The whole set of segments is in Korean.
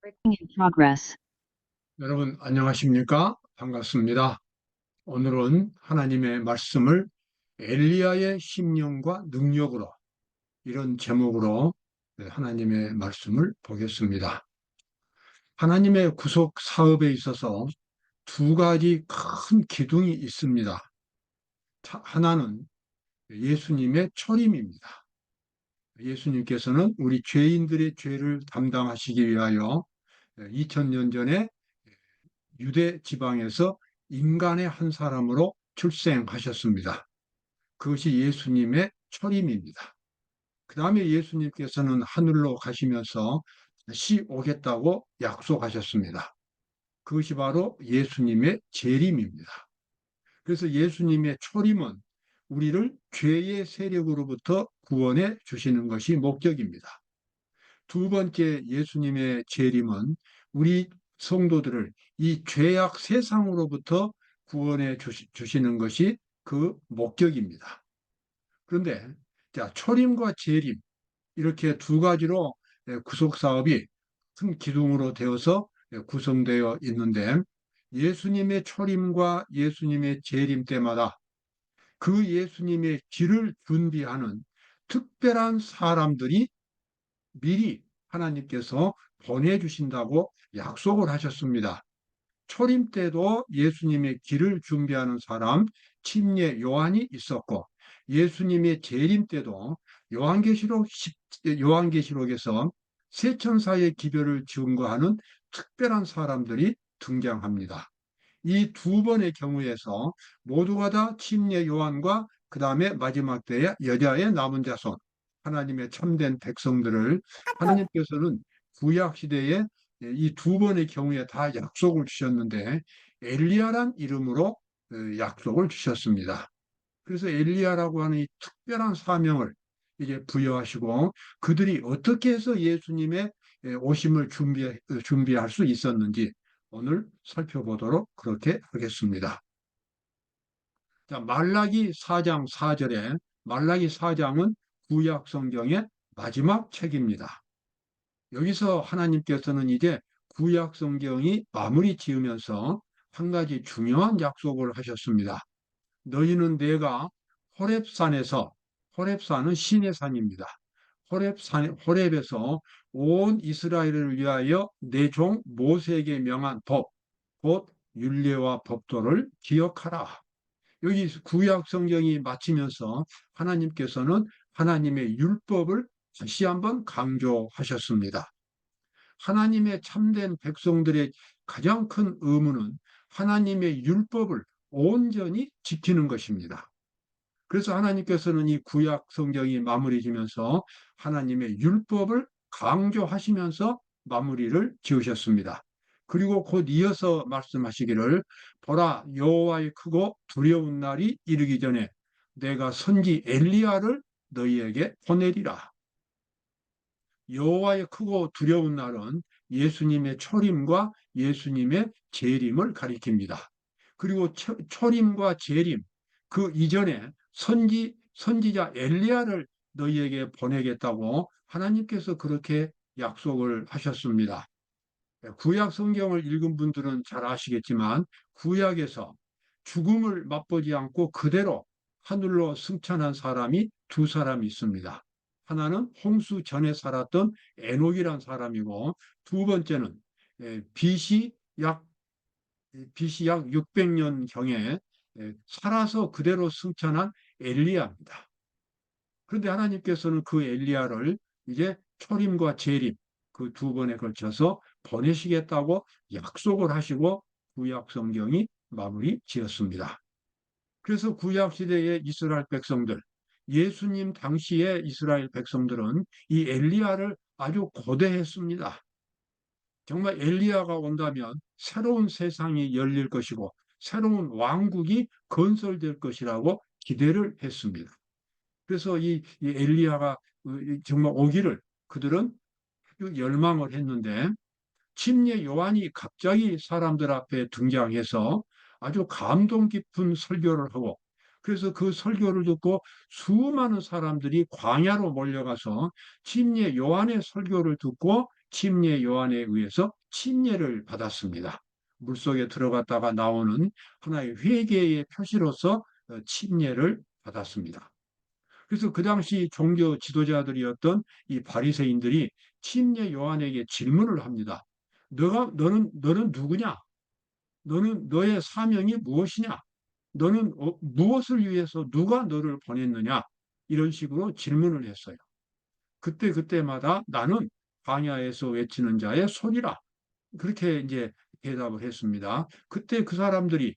Recording in progress. 여러분 안녕하십니까? 반갑습니다. 오늘은 하나님의 말씀을 엘리야의 심령과 능력으로 이런 제목으로 하나님의 말씀을 보겠습니다. 하나님의 구속 사업에 있어서 두 가지 큰 기둥이 있습니다. 하나는 예수님의 초림입니다. 예수님께서는 우리 죄인들의 죄를 담당하시기 위하여 2000년 전에 유대 지방에서 인간의 한 사람으로 출생하셨습니다. 그것이 예수님의 초림입니다. 그 다음에 예수님께서는 하늘로 가시면서 다시 오겠다고 약속하셨습니다. 그것이 바로 예수님의 재림입니다. 그래서 예수님의 초림은 우리를 죄의 세력으로부터 구원해 주시는 것이 목적입니다. 두 번째 예수님의 재림은 우리 성도들을 이 죄악 세상으로부터 구원해 주시는 것이 그 목적입니다. 그런데 자, 초림과 재림 이렇게 두 가지로 구속 사업이 큰 기둥으로 되어서 구성되어 있는데 예수님의 초림과 예수님의 재림 때마다 그 예수님의 길을 준비하는 특별한 사람들이 미리 하나님께서 보내주신다고 약속을 하셨습니다. 초림 때도 예수님의 길을 준비하는 사람, 침례 요한이 있었고, 예수님의 재림 때도 요한계시록에서 세 천사의 기별을 증거하는 특별한 사람들이 등장합니다. 이 두 번의 경우에서 모두가 다 침례 요한과 그 다음에 마지막 때의 여자의 남은 자손, 하나님의 참된 백성들을 하나님께서는 구약 시대에 이 두 번의 경우에 다 약속을 주셨는데 엘리야란 이름으로 약속을 주셨습니다. 그래서 엘리야라고 하는 이 특별한 사명을 이제 부여하시고 그들이 어떻게 해서 예수님의 오심을 준비할 수 있었는지 오늘 살펴보도록 그렇게 하겠습니다. 자, 말라기 4장 4절에 말라기 4장은 구약 성경의 마지막 책입니다. 여기서 하나님께서는 이제 구약 성경이 마무리 지으면서 한 가지 중요한 약속을 하셨습니다. 너희는 내가 호렙산에서 호렙산은 신의 산입니다. 호렙에서 온 이스라엘을 위하여 내 종 모세에게 명한 법, 곧 율례와 법도를 기억하라. 여기 구약 성경이 마치면서 하나님께서는 하나님의 율법을 다시 한번 강조하셨습니다. 하나님의 참된 백성들의 가장 큰 의무는 하나님의 율법을 온전히 지키는 것입니다. 그래서 하나님께서는 이 구약 성경이 마무리 지면서 하나님의 율법을 강조하시면서 마무리를 지으셨습니다. 그리고 곧 이어서 말씀하시기를 보라 여호와의 크고 두려운 날이 이르기 전에 내가 선지 엘리야를 너희에게 보내리라. 여호와의 크고 두려운 날은 예수님의 초림과 예수님의 재림을 가리킵니다. 그리고 초림과 재림 그 이전에 선지자 엘리야를 너희에게 보내겠다고 하나님께서 그렇게 약속을 하셨습니다. 구약 성경을 읽은 분들은 잘 아시겠지만 구약에서 죽음을 맛보지 않고 그대로 하늘로 승천한 사람이 두 사람이 있습니다. 하나는 홍수 전에 살았던 에녹이란 사람이고 두 번째는 BC 약 BC 약 600년경에 살아서 그대로 승천한 엘리야입니다. 그런데 하나님께서는 그 엘리야를 이제 초림과 재림 그 두 번에 걸쳐서 보내시겠다고 약속을 하시고 구약 성경이 마무리 지었습니다. 그래서 구약 시대의 이스라엘 백성들, 예수님 당시의 이스라엘 백성들은 이 엘리야를 아주 고대했습니다. 정말 엘리야가 온다면 새로운 세상이 열릴 것이고 새로운 왕국이 건설될 것이라고 기대를 했습니다. 그래서 이 엘리야가 정말 오기를 그들은 열망을 했는데 침례 요한이 갑자기 사람들 앞에 등장해서 아주 감동 깊은 설교를 하고 그래서 그 설교를 듣고 수많은 사람들이 광야로 몰려가서 침례 요한의 설교를 듣고 침례 요한에 의해서 침례를 받았습니다. 물속에 들어갔다가 나오는 하나의 회개의 표시로서 침례를 받았습니다. 그래서 그 당시 종교 지도자들이었던 이 바리새인들이 침례 요한에게 질문을 합니다. 너는 누구냐? 너는 너의 사명이 무엇이냐? 너는 무엇을 위해서 누가 너를 보냈느냐? 이런 식으로 질문을 했어요. 그때마다 나는 광야에서 외치는 자의 소리라. 그렇게 이제 대답을 했습니다. 그때 그 사람들이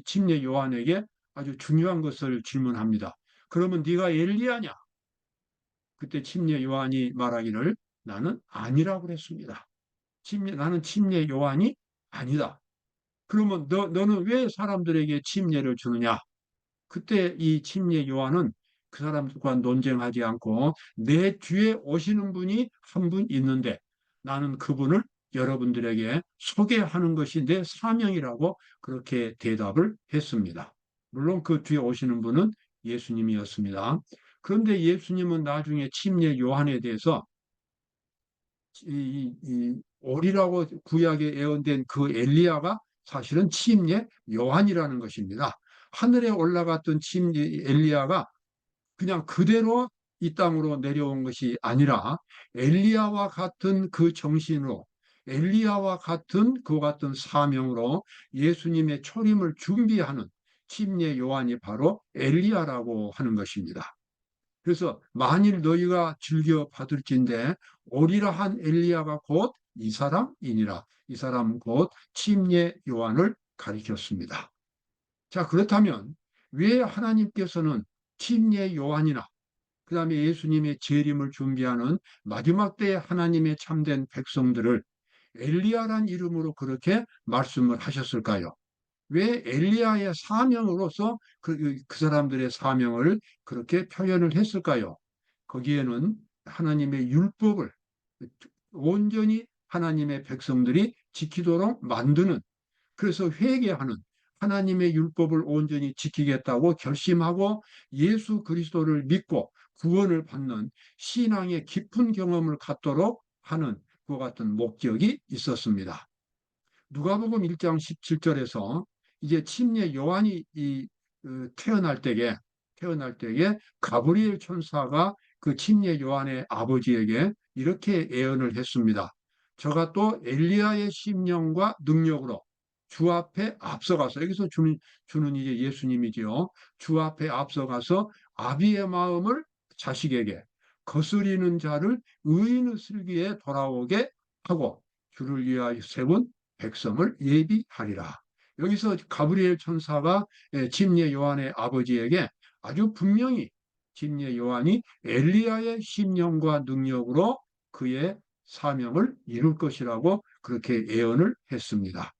침례 요한에게 아주 중요한 것을 질문합니다. 그러면 네가 엘리야냐? 그때 침례 요한이 말하기를 나는 아니라고 그랬습니다. 나는 침례 요한이 아니다. 그러면 너는 왜 사람들에게 침례를 주느냐? 그때 이 침례 요한은 그 사람들과 논쟁하지 않고 내 뒤에 오시는 분이 한 분 있는데 나는 그분을 여러분들에게 소개하는 것이 내 사명이라고 그렇게 대답을 했습니다. 물론 그 뒤에 오시는 분은 예수님이었습니다. 그런데 예수님은 나중에 침례 요한에 대해서 이 오리라고 구약에 예언된 그 엘리야가 사실은 침례 요한이라는 것입니다. 하늘에 올라갔던 엘리야가 그냥 그대로 이 땅으로 내려온 것이 아니라 엘리야와 같은 그 정신으로 엘리야와 같은 그 같은 사명으로 예수님의 초림을 준비하는 침례 요한이 바로 엘리야라고 하는 것입니다. 그래서 만일 너희가 즐겨 받을진대 오리라 한 엘리야가 곧 이 사람이니라. 이 사람 곧 침례 요한을 가리켰습니다. 자, 그렇다면 왜 하나님께서는 침례 요한이나 그 다음에 예수님의 재림을 준비하는 마지막 때에 하나님의 참된 백성들을 엘리야란 이름으로 그렇게 말씀을 하셨을까요? 왜 엘리야의 사명으로서 그 사람들의 사명을 그렇게 표현을 했을까요? 거기에는 하나님의 율법을 온전히 하나님의 백성들이 지키도록 만드는, 그래서 회개하는, 하나님의 율법을 온전히 지키겠다고 결심하고 예수 그리스도를 믿고 구원을 받는 신앙의 깊은 경험을 갖도록 하는 그 같은 목적이 있었습니다. 누가복음 1장 17절에서 이제 침례 요한이 태어날 때에 가브리엘 천사가 그 침례 요한의 아버지에게 이렇게 예언을 했습니다. 저가 또 엘리야의 심령과 능력으로 주 앞에 앞서가서, 여기서 주는 이제 예수님이지요. 주 앞에 앞서가서 아비의 마음을 자식에게, 거스리는 자를 의인의 슬기에 돌아오게 하고 주를 위하여 세운 백성을 예비하리라. 여기서 가브리엘 천사가 침례 요한의 아버지에게 아주 분명히 침례 요한이 엘리야의 심령과 능력으로 그의 사명을 이룰 것이라고 그렇게 예언을 했습니다.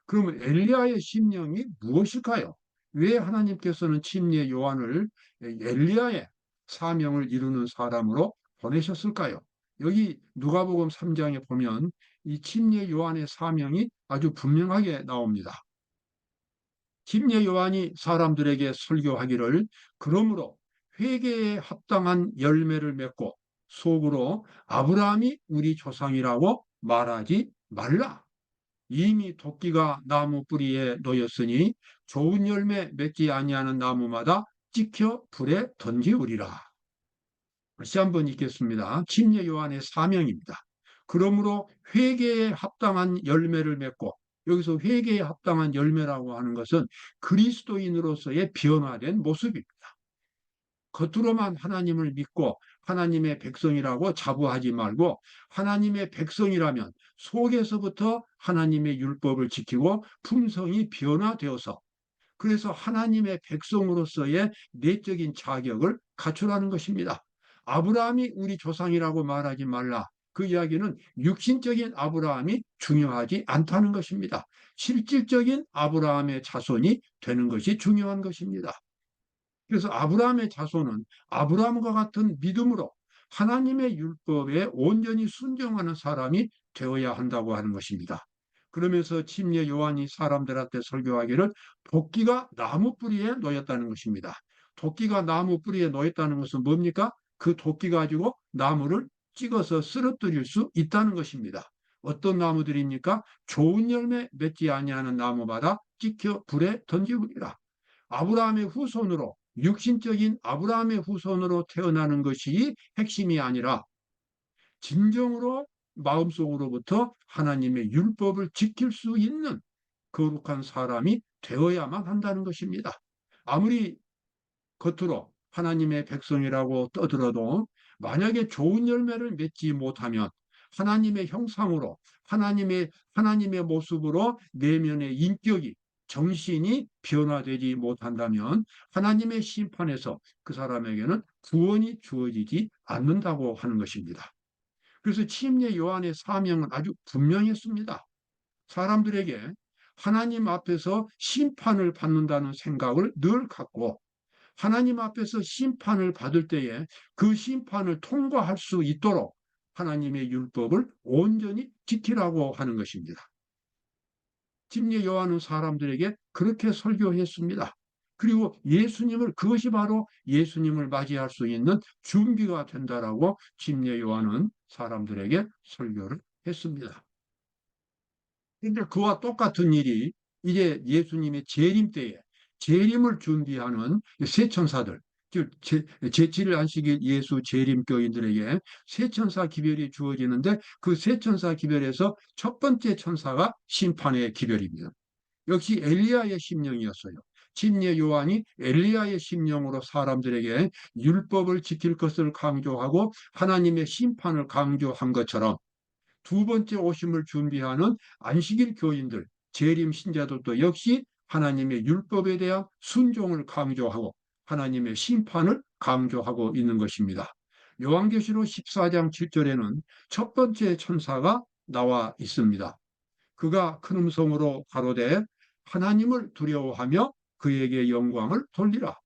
그러면 엘리야의 심령이 무엇일까요? 왜 하나님께서는 침례 요한을 엘리야의 사명을 이루는 사람으로 보내셨을까요? 여기 누가복음 3장에 보면 이 침례 요한의 사명이 아주 분명하게 나옵니다. 침례 요한이 사람들에게 설교하기를 그러므로 회개에 합당한 열매를 맺고 속으로 아브라함이 우리 조상이라고 말하지 말라. 이미 도끼가 나무 뿌리에 놓였으니 좋은 열매 맺지 아니하는 나무마다 찍혀 불에 던지우리라. 다시 한번 읽겠습니다. 침례 요한의 사명입니다. 그러므로 회개에 합당한 열매를 맺고, 여기서 회개에 합당한 열매라고 하는 것은 그리스도인으로서의 변화된 모습입니다. 겉으로만 하나님을 믿고 하나님의 백성이라고 자부하지 말고 하나님의 백성이라면 속에서부터 하나님의 율법을 지키고 품성이 변화되어서, 그래서 하나님의 백성으로서의 내적인 자격을 갖추라는 것입니다. 아브라함이 우리 조상이라고 말하지 말라. 그 이야기는 육신적인 아브라함이 중요하지 않다는 것입니다. 실질적인 아브라함의 자손이 되는 것이 중요한 것입니다. 그래서 아브라함의 자손은 아브라함과 같은 믿음으로 하나님의 율법에 온전히 순종하는 사람이 되어야 한다고 하는 것입니다. 그러면서 침례 요한이 사람들한테 설교하기를 도끼가 나무 뿌리에 놓였다는 것입니다. 도끼가 나무 뿌리에 놓였다는 것은 뭡니까? 그 도끼 가지고 나무를 찍어서 쓰러뜨릴 수 있다는 것입니다. 어떤 나무들입니까? 좋은 열매 맺지 아니하는 나무마다 찍혀 불에 던지우리라. 아브라함의 후손으로, 육신적인 아브라함의 후손으로 태어나는 것이 핵심이 아니라 진정으로 마음속으로부터 하나님의 율법을 지킬 수 있는 거룩한 사람이 되어야만 한다는 것입니다. 아무리 겉으로 하나님의 백성이라고 떠들어도 만약에 좋은 열매를 맺지 못하면 하나님의 형상으로 하나님의 모습으로 내면의 인격이 정신이 변화되지 못한다면 하나님의 심판에서 그 사람에게는 구원이 주어지지 않는다고 하는 것입니다. 그래서 침례 요한의 사명은 아주 분명했습니다. 사람들에게 하나님 앞에서 심판을 받는다는 생각을 늘 갖고 하나님 앞에서 심판을 받을 때에 그 심판을 통과할 수 있도록 하나님의 율법을 온전히 지키라고 하는 것입니다. 침례 요한은 사람들에게 그렇게 설교했습니다. 그리고 그것이 바로 예수님을 맞이할 수 있는 준비가 된다라고 침례 요한은 사람들에게 설교를 했습니다. 그런데 그와 똑같은 일이 이제 예수님의 재림 때에 재림을 준비하는 새 천사들, 즉 제7일 안식일 예수 재림 교인들에게 새 천사 기별이 주어지는데 그 새 천사 기별에서 첫 번째 천사가 심판의 기별입니다. 역시 엘리야의 심령이었어요. 침례 요한이 엘리야의 심령으로 사람들에게 율법을 지킬 것을 강조하고 하나님의 심판을 강조한 것처럼 두 번째 오심을 준비하는 안식일 교인들, 재림 신자들도 역시 하나님의 율법에 대한 순종을 강조하고 하나님의 심판을 강조하고 있는 것입니다. 요한계시록 14장 7절에는 첫 번째 천사가 나와 있습니다. 그가 큰 음성으로 가로되 하나님을 두려워하며 그에게 영광을 돌리라.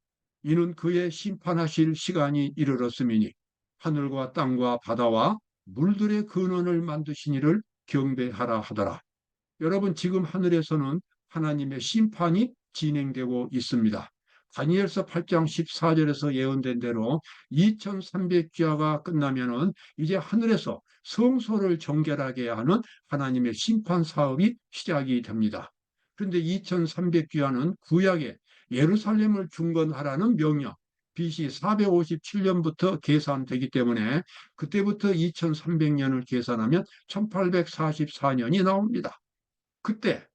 이는 그의 심판하실 시간이 이르렀음이니 하늘과 땅과 바다와 물들의 근원을 만드신 이를 경배하라 하더라. 여러분, 지금 하늘에서는 하나님의 심판이 진행되고 있습니다. 다니엘서 8장 14절에서 예언된 대로 2300주야가 끝나면은 이제 하늘에서 성소를 정결하게 하는 하나님의 심판 사업이 시작이 됩니다. 그런데 2300주야는 구약에 예루살렘을 중건하라는 명령, BC 457년부터 계산되기 때문에 그때부터 2300년을 계산하면 1844년이 나옵니다. 그때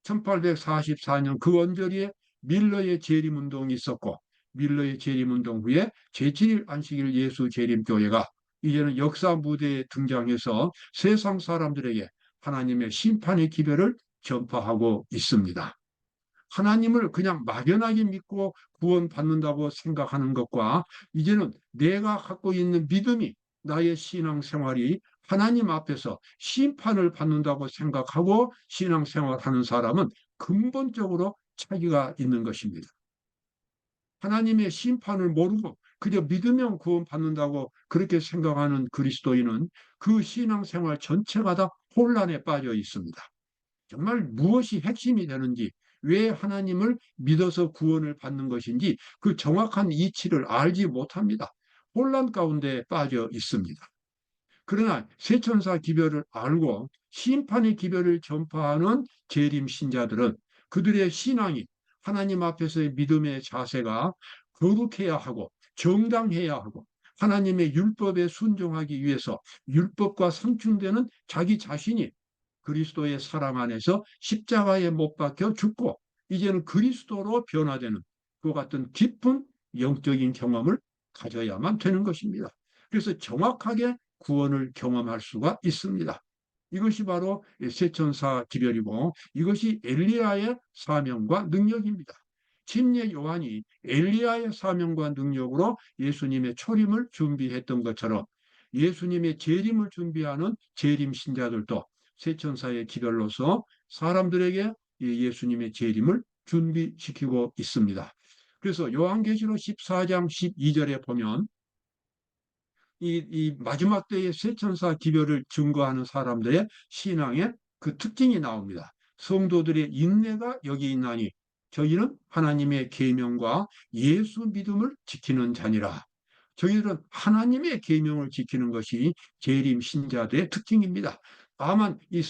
1844년 그 언저리에 밀러의 재림운동이 있었고 밀러의 재림운동 후에 제7일 안식일 예수 재림교회가 이제는 역사 무대에 등장해서 세상 사람들에게 하나님의 심판의 기별을 전파하고 있습니다. 하나님을 그냥 막연하게 믿고 구원받는다고 생각하는 것과 이제는 내가 갖고 있는 믿음이 나의 신앙생활이 하나님 앞에서 심판을 받는다고 생각하고 신앙생활하는 사람은 근본적으로 차이가 있는 것입니다. 하나님의 심판을 모르고 그저 믿으면 구원받는다고 그렇게 생각하는 그리스도인은 그 신앙생활 전체가 다 혼란에 빠져 있습니다. 정말 무엇이 핵심이 되는지, 왜 하나님을 믿어서 구원을 받는 것인지 그 정확한 이치를 알지 못합니다. 혼란 가운데 빠져 있습니다. 그러나 세천사 기별을 알고 심판의 기별을 전파하는 재림 신자들은 그들의 신앙이 하나님 앞에서의 믿음의 자세가 거룩해야 하고 정당해야 하고 하나님의 율법에 순종하기 위해서 율법과 상충되는 자기 자신이 그리스도의 사랑 안에서 십자가에 못 박혀 죽고 이제는 그리스도로 변화되는 그 같은 깊은 영적인 경험을 가져야만 되는 것입니다. 그래서 정확하게 구원을 경험할 수가 있습니다. 이것이 바로 세천사 기별이고 이것이 엘리야의 사명과 능력입니다. 침례 요한이 엘리야의 사명과 능력으로 예수님의 초림을 준비했던 것처럼 예수님의 재림을 준비하는 재림 신자들도 세천사의 기별로서 사람들에게 예수님의 재림을 준비시키고 있습니다. 그래서 요한계시록 14장 12절에 보면 이 마지막 때의 세천사 기별을 증거하는 사람들의 신앙의 그 특징이 나옵니다. 성도들의 인내가 여기 있나니 저희는 하나님의 계명과 예수 믿음을 지키는 자니라. 저희들은 하나님의 계명을 지키는 것이 재림 신자들의 특징입니다. 다만 이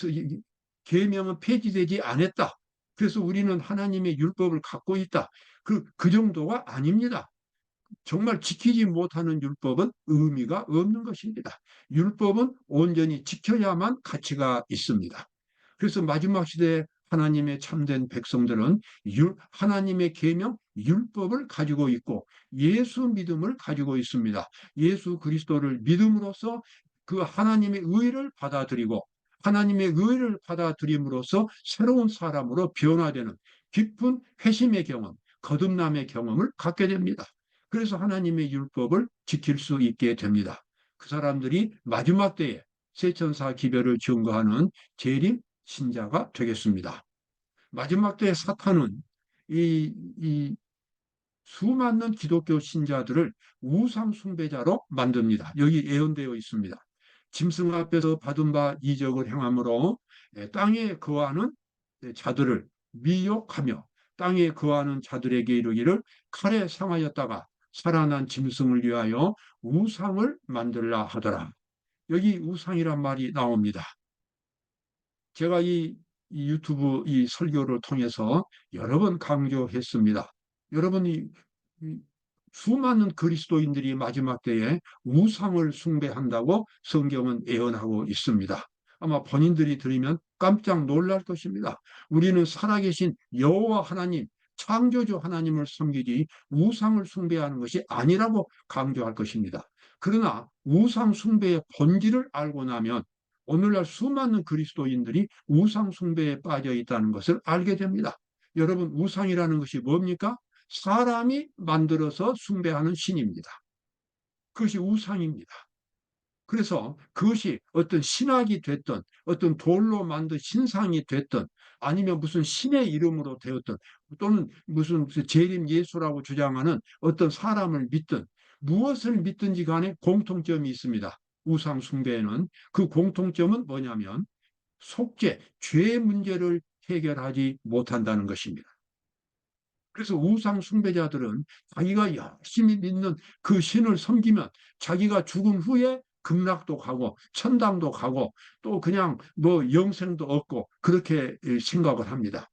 계명은 폐지되지 않았다. 그래서 우리는 하나님의 율법을 갖고 있다. 그 정도가 아닙니다. 정말 지키지 못하는 율법은 의미가 없는 것입니다. 율법은 온전히 지켜야만 가치가 있습니다. 그래서 마지막 시대에 하나님의 참된 백성들은 하나님의 계명, 율법을 가지고 있고 예수 믿음을 가지고 있습니다. 예수 그리스도를 믿음으로써 그 하나님의 의를 받아들이고 하나님의 의를 받아들임으로써 새로운 사람으로 변화되는 깊은 회심의 경험, 거듭남의 경험을 갖게 됩니다. 그래서 하나님의 율법을 지킬 수 있게 됩니다. 그 사람들이 마지막 때에 세천사 기별을 증거하는 재림 신자가 되겠습니다. 마지막 때에 사탄은 이 수많은 기독교 신자들을 우상 숭배자로 만듭니다. 여기 예언되어 있습니다. 짐승 앞에서 받은 바 이적을 행함으로 땅에 거하는 자들을 미혹하며 땅에 거하는 자들에게 이르기를 칼에 상하였다가 살아난 짐승을 위하여 우상을 만들라 하더라. 여기 우상이란 말이 나옵니다. 제가 이 유튜브 이 설교를 통해서 여러 번 강조했습니다. 여러분이 수많은 그리스도인들이 마지막 때에 우상을 숭배한다고 성경은 예언하고 있습니다. 아마 본인들이 들으면 깜짝 놀랄 것입니다. 우리는 살아계신 여호와 하나님, 창조주 하나님을 섬기지 우상을 숭배하는 것이 아니라고 강조할 것입니다. 그러나 우상 숭배의 본질을 알고 나면 오늘날 수많은 그리스도인들이 우상 숭배에 빠져 있다는 것을 알게 됩니다. 여러분, 우상이라는 것이 뭡니까? 사람이 만들어서 숭배하는 신입니다. 그것이 우상입니다. 그래서 그것이 어떤 신학이 됐든 어떤 돌로 만든 신상이 됐든 아니면 무슨 신의 이름으로 되었든 또는 무슨 재림 예수라고 주장하는 어떤 사람을 믿든 무엇을 믿든지 간에 공통점이 있습니다. 우상 숭배에는 그 공통점은 뭐냐면 속죄, 죄의 문제를 해결하지 못한다는 것입니다. 그래서 우상 숭배자들은 자기가 열심히 믿는 그 신을 섬기면 자기가 죽은 후에 극락도 가고 천당도 가고 또 그냥 뭐 영생도 얻고 그렇게 생각을 합니다.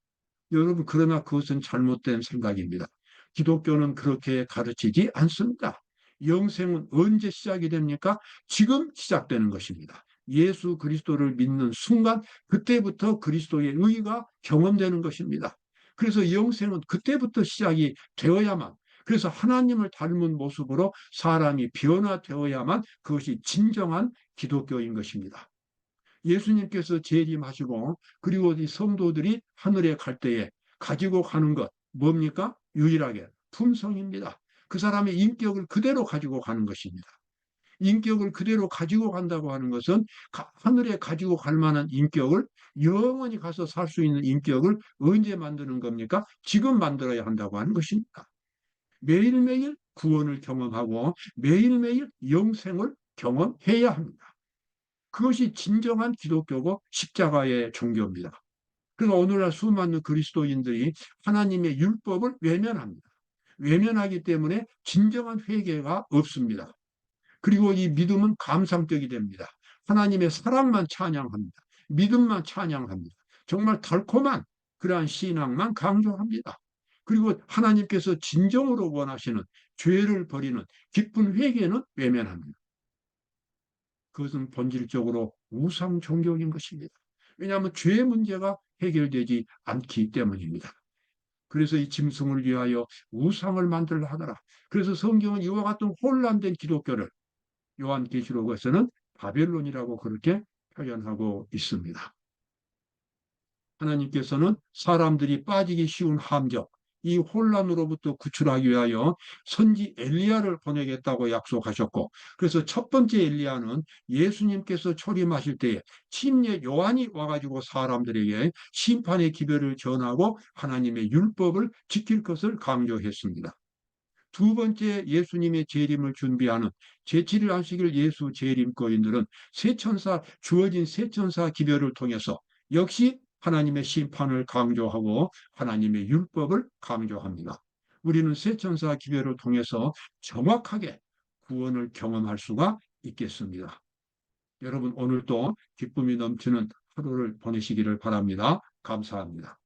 여러분, 그러나 그것은 잘못된 생각입니다. 기독교는 그렇게 가르치지 않습니다. 영생은 언제 시작이 됩니까? 지금 시작되는 것입니다. 예수 그리스도를 믿는 순간 그때부터 그리스도의 의가 경험되는 것입니다. 그래서 영생은 그때부터 시작이 되어야만, 그래서 하나님을 닮은 모습으로 사람이 변화되어야만 그것이 진정한 기독교인 것입니다. 예수님께서 재림하시고 그리고 이 성도들이 하늘에 갈 때에 가지고 가는 것 뭡니까? 유일하게 품성입니다. 그 사람의 인격을 그대로 가지고 가는 것입니다. 인격을 그대로 가지고 간다고 하는 것은 하늘에 가지고 갈 만한 인격을 영원히 가서 살 수 있는 인격을 언제 만드는 겁니까? 지금 만들어야 한다고 하는 것입니다. 매일매일 구원을 경험하고 매일매일 영생을 경험해야 합니다. 그것이 진정한 기독교고 십자가의 종교입니다. 그래서 오늘날 수많은 그리스도인들이 하나님의 율법을 외면합니다. 외면하기 때문에 진정한 회개가 없습니다. 그리고 이 믿음은 감상적이 됩니다. 하나님의 사랑만 찬양합니다. 믿음만 찬양합니다. 정말 달콤한 그러한 신앙만 강조합니다. 그리고 하나님께서 진정으로 원하시는 죄를 버리는 깊은 회개는 외면합니다. 그것은 본질적으로 우상 종교인 것입니다. 왜냐하면 죄의 문제가 해결되지 않기 때문입니다. 그래서 이 짐승을 위하여 우상을 만들라 하더라. 그래서 성경은 이와 같은 혼란된 기독교를 요한계시록에서는 바벨론이라고 그렇게 표현하고 있습니다. 하나님께서는 사람들이 빠지기 쉬운 함정, 이 혼란으로부터 구출하기 위하여 선지 엘리야를 보내겠다고 약속하셨고, 그래서 첫 번째 엘리야는 예수님께서 초림하실 때에 침례 요한이 와가지고 사람들에게 심판의 기별을 전하고 하나님의 율법을 지킬 것을 강조했습니다. 두 번째 예수님의 재림을 준비하는 제7일 안식일 예수 재림거인들은 주어진 세천사 기별을 통해서 역시 하나님의 심판을 강조하고 하나님의 율법을 강조합니다. 우리는 세천사 기별을 통해서 정확하게 구원을 경험할 수가 있겠습니다. 여러분 오늘도 기쁨이 넘치는 하루를 보내시기를 바랍니다. 감사합니다.